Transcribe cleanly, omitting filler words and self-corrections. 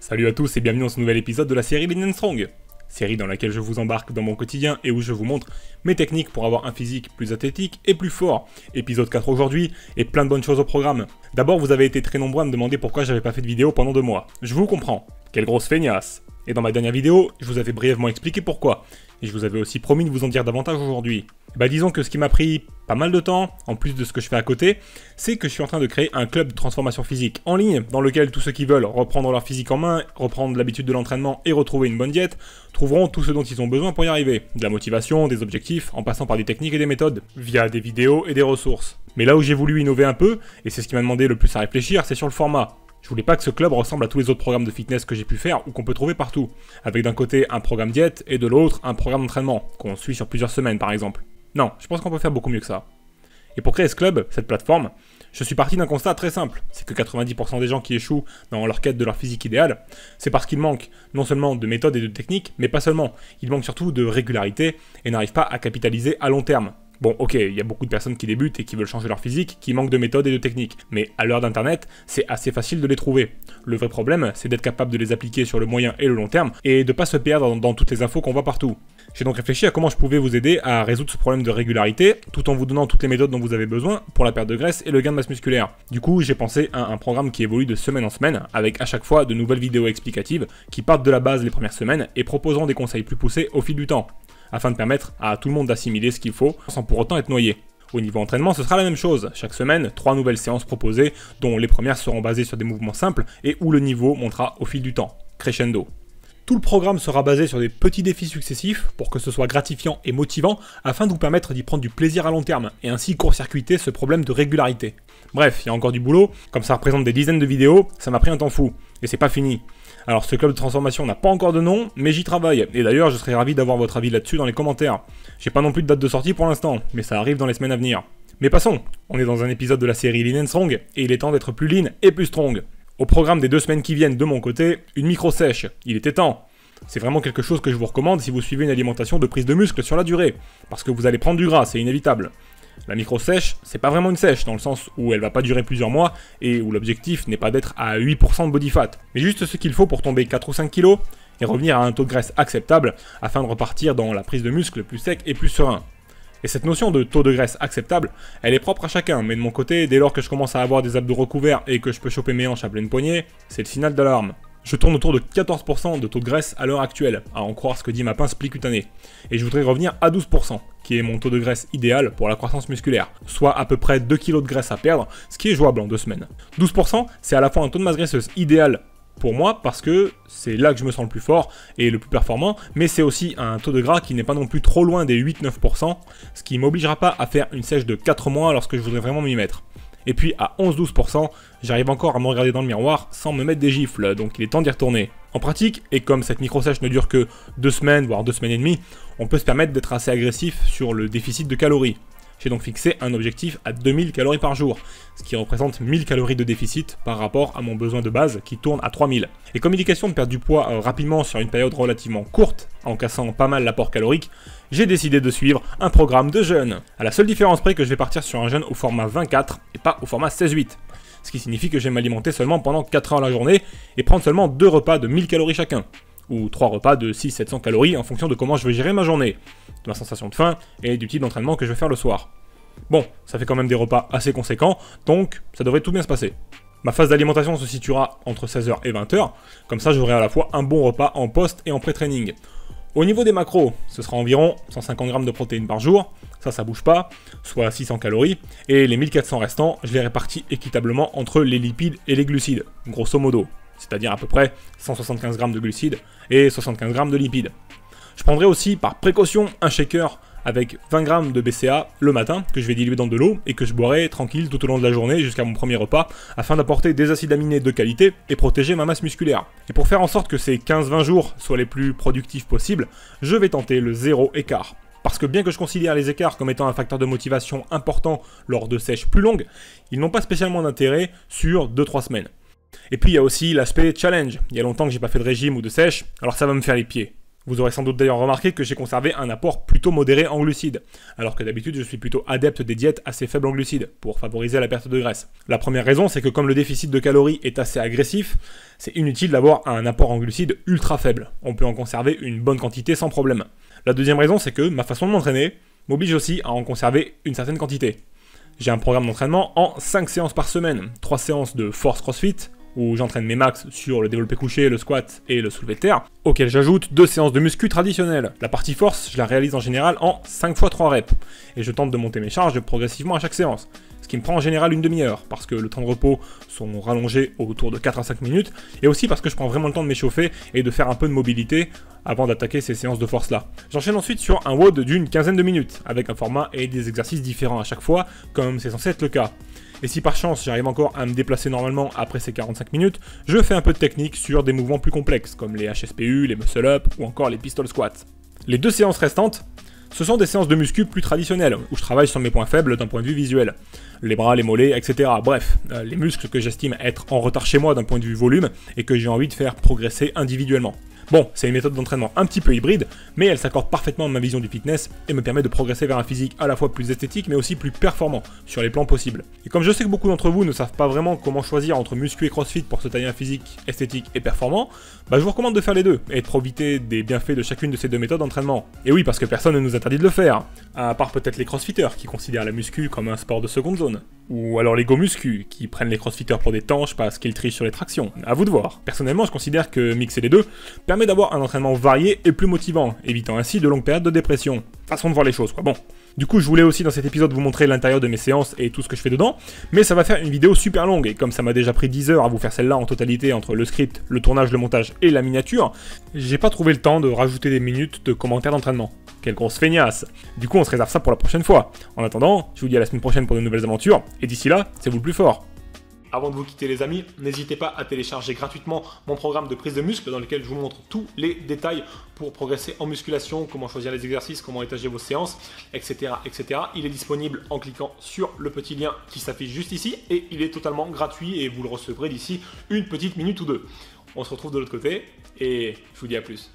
Salut à tous et bienvenue dans ce nouvel épisode de la série Lean & Strong. Série dans laquelle je vous embarque dans mon quotidien et où je vous montre mes techniques pour avoir un physique plus athlétique et plus fort. Épisode 4 aujourd'hui et plein de bonnes choses au programme. D'abord, vous avez été très nombreux à me demander pourquoi j'avais pas fait de vidéo pendant 2 mois. Je vous comprends. Quelle grosse feignasse. Et dans ma dernière vidéo, je vous avais brièvement expliqué pourquoi. Et je vous avais aussi promis de vous en dire davantage aujourd'hui. Disons que ce qui m'a pris pas mal de temps, en plus de ce que je fais à côté, c'est que je suis en train de créer un club de transformation physique en ligne, dans lequel tous ceux qui veulent reprendre leur physique en main, reprendre l'habitude de l'entraînement et retrouver une bonne diète, trouveront tout ce dont ils ont besoin pour y arriver. De la motivation, des objectifs, en passant par des techniques et des méthodes, via des vidéos et des ressources. Mais là où j'ai voulu innover un peu, et c'est ce qui m'a demandé le plus à réfléchir, c'est sur le format. Je voulais pas que ce club ressemble à tous les autres programmes de fitness que j'ai pu faire ou qu'on peut trouver partout, avec d'un côté un programme diète et de l'autre un programme d'entraînement, qu'on suit sur plusieurs semaines par exemple. Non, je pense qu'on peut faire beaucoup mieux que ça. Et pour créer ce club, cette plateforme, je suis parti d'un constat très simple, c'est que 90% des gens qui échouent dans leur quête de leur physique idéal, c'est parce qu'ils manquent non seulement de méthodes et de techniques, mais pas seulement, ils manquent surtout de régularité et n'arrivent pas à capitaliser à long terme. Bon, ok, il y a beaucoup de personnes qui débutent et qui veulent changer leur physique, qui manquent de méthodes et de techniques, mais à l'heure d'internet, c'est assez facile de les trouver. Le vrai problème, c'est d'être capable de les appliquer sur le moyen et le long terme, et de pas se perdre dans toutes les infos qu'on voit partout. J'ai donc réfléchi à comment je pouvais vous aider à résoudre ce problème de régularité, tout en vous donnant toutes les méthodes dont vous avez besoin pour la perte de graisse et le gain de masse musculaire. Du coup, j'ai pensé à un programme qui évolue de semaine en semaine, avec à chaque fois de nouvelles vidéos explicatives, qui partent de la base les premières semaines, et proposeront des conseils plus poussés au fil du temps, afin de permettre à tout le monde d'assimiler ce qu'il faut, sans pour autant être noyé. Au niveau entraînement, ce sera la même chose. Chaque semaine, 3 nouvelles séances proposées, dont les premières seront basées sur des mouvements simples et où le niveau montera au fil du temps, crescendo. Tout le programme sera basé sur des petits défis successifs pour que ce soit gratifiant et motivant afin de vous permettre d'y prendre du plaisir à long terme et ainsi court-circuiter ce problème de régularité. Bref, il y a encore du boulot, comme ça représente des dizaines de vidéos, ça m'a pris un temps fou, et c'est pas fini. Alors ce club de transformation n'a pas encore de nom, mais j'y travaille, et d'ailleurs je serais ravi d'avoir votre avis là-dessus dans les commentaires. J'ai pas non plus de date de sortie pour l'instant, mais ça arrive dans les semaines à venir. Mais passons, on est dans un épisode de la série Lean & Strong, et il est temps d'être plus lean et plus strong. Au programme des 2 semaines qui viennent de mon côté, une micro-sèche, il était temps. C'est vraiment quelque chose que je vous recommande si vous suivez une alimentation de prise de muscle sur la durée, parce que vous allez prendre du gras, c'est inévitable. La micro-sèche, c'est pas vraiment une sèche, dans le sens où elle va pas durer plusieurs mois, et où l'objectif n'est pas d'être à 8% de body fat, mais juste ce qu'il faut pour tomber 4 ou 5 kg, et revenir à un taux de graisse acceptable, afin de repartir dans la prise de muscle plus sec et plus serein. Et cette notion de taux de graisse acceptable, elle est propre à chacun, mais de mon côté, dès lors que je commence à avoir des abdos recouverts et que je peux choper mes hanches à pleine poignée, c'est le signal d'alarme. Je tourne autour de 14% de taux de graisse à l'heure actuelle, à en croire ce que dit ma pince pli-cutanée. Et je voudrais revenir à 12%, qui est mon taux de graisse idéal pour la croissance musculaire, soit à peu près 2 kg de graisse à perdre, ce qui est jouable en 2 semaines. 12%, c'est à la fois un taux de masse graisseuse idéal pour moi, parce que c'est là que je me sens le plus fort et le plus performant, mais c'est aussi un taux de gras qui n'est pas non plus trop loin des 8-9%, ce qui m'obligera pas à faire une sèche de 4 mois lorsque je voudrais vraiment m'y mettre. Et puis à 11-12%, j'arrive encore à me regarder dans le miroir sans me mettre des gifles, donc il est temps d'y retourner. En pratique, et comme cette micro-sèche ne dure que 2 semaines, voire 2 semaines et demie, on peut se permettre d'être assez agressif sur le déficit de calories. J'ai donc fixé un objectif à 2000 calories par jour, ce qui représente 1000 calories de déficit par rapport à mon besoin de base qui tourne à 3000. Et comme il est question de perdre du poids rapidement sur une période relativement courte, en cassant pas mal l'apport calorique, j'ai décidé de suivre un programme de jeûne. À la seule différence près que je vais partir sur un jeûne au format 24 et pas au format 16-8. Ce qui signifie que je vais m'alimenter seulement pendant 4 heures la journée et prendre seulement 2 repas de 1000 calories chacun. Ou 3 repas de 600-700 calories en fonction de comment je vais gérer ma journée, de ma sensation de faim et du type d'entraînement que je vais faire le soir. Bon, ça fait quand même des repas assez conséquents, donc ça devrait tout bien se passer. Ma phase d'alimentation se situera entre 16h et 20h, comme ça j'aurai à la fois un bon repas en post et en pré-training. Au niveau des macros, ce sera environ 150 g de protéines par jour, ça bouge pas, soit 600 calories, et les 1400 restants, je les répartis équitablement entre les lipides et les glucides, grosso modo, c'est-à-dire à peu près 175 g de glucides et 75 g de lipides. Je prendrai aussi par précaution un shaker avec 20 g de BCA le matin, que je vais diluer dans de l'eau et que je boirai tranquille tout au long de la journée jusqu'à mon premier repas, afin d'apporter des acides aminés de qualité et protéger ma masse musculaire. Et pour faire en sorte que ces 15-20 jours soient les plus productifs possibles, je vais tenter le 0 écart. Parce que bien que je considère les écarts comme étant un facteur de motivation important lors de sèches plus longues, ils n'ont pas spécialement d'intérêt sur 2-3 semaines. Et puis il y a aussi l'aspect challenge. Il y a longtemps que j'ai pas fait de régime ou de sèche, alors ça va me faire les pieds. Vous aurez sans doute d'ailleurs remarqué que j'ai conservé un apport plutôt modéré en glucides, alors que d'habitude je suis plutôt adepte des diètes assez faibles en glucides, pour favoriser la perte de graisse. La première raison, c'est que comme le déficit de calories est assez agressif, c'est inutile d'avoir un apport en glucides ultra faible. On peut en conserver une bonne quantité sans problème. La deuxième raison, c'est que ma façon de m'entraîner m'oblige aussi à en conserver une certaine quantité. J'ai un programme d'entraînement en 5 séances par semaine, 3 séances de force crossfit, où j'entraîne mes max sur le développé couché, le squat et le soulevé de terre, auquel j'ajoute 2 séances de muscu traditionnelles. La partie force, je la réalise en général en 5 x 3 reps, et je tente de monter mes charges progressivement à chaque séance, ce qui me prend en général une demi-heure, parce que le temps de repos sont rallongés autour de 4 à 5 minutes, et aussi parce que je prends vraiment le temps de m'échauffer et de faire un peu de mobilité avant d'attaquer ces séances de force-là. J'enchaîne ensuite sur un WOD d'une quinzaine de minutes, avec un format et des exercices différents à chaque fois, comme c'est censé être le cas. Et si par chance j'arrive encore à me déplacer normalement après ces 45 minutes, je fais un peu de technique sur des mouvements plus complexes, comme les HSPU, les muscle-up ou encore les pistol squats. Les 2 séances restantes, ce sont des séances de muscu plus traditionnelles, où je travaille sur mes points faibles d'un point de vue visuel. Les bras, les mollets, etc. Bref, les muscles que j'estime être en retard chez moi d'un point de vue volume, et que j'ai envie de faire progresser individuellement. Bon, c'est une méthode d'entraînement un petit peu hybride, mais elle s'accorde parfaitement à ma vision du fitness et me permet de progresser vers un physique à la fois plus esthétique mais aussi plus performant sur les plans possibles. Et comme je sais que beaucoup d'entre vous ne savent pas vraiment comment choisir entre muscu et crossfit pour se tailler un physique esthétique et performant, je vous recommande de faire les deux et de profiter des bienfaits de chacune de ces 2 méthodes d'entraînement. Et oui, parce que personne ne nous interdit de le faire, à part peut-être les crossfitters qui considèrent la muscu comme un sport de seconde zone. Ou alors les go muscu qui prennent les crossfitters pour des tanches parce qu'ils trichent sur les tractions. À vous de voir. Personnellement, je considère que mixer les deux permet d'avoir un entraînement varié et plus motivant, évitant ainsi de longues périodes de dépression. Façon de voir les choses, quoi. Bon. Du coup, je voulais aussi dans cet épisode vous montrer l'intérieur de mes séances et tout ce que je fais dedans, mais ça va faire une vidéo super longue, et comme ça m'a déjà pris 10 heures à vous faire celle-là en totalité entre le script, le tournage, le montage et la miniature, j'ai pas trouvé le temps de rajouter des minutes de commentaires d'entraînement. Quelle grosse feignasse. Du coup, on se réserve ça pour la prochaine fois. En attendant, je vous dis à la semaine prochaine pour de nouvelles aventures, et d'ici là, c'est vous le plus fort. Avant de vous quitter les amis, n'hésitez pas à télécharger gratuitement mon programme de prise de muscle dans lequel je vous montre tous les détails pour progresser en musculation, comment choisir les exercices, comment étager vos séances, etc., etc. Il est disponible en cliquant sur le petit lien qui s'affiche juste ici et il est totalement gratuit et vous le recevrez d'ici une petite minute ou deux. On se retrouve de l'autre côté et je vous dis à plus.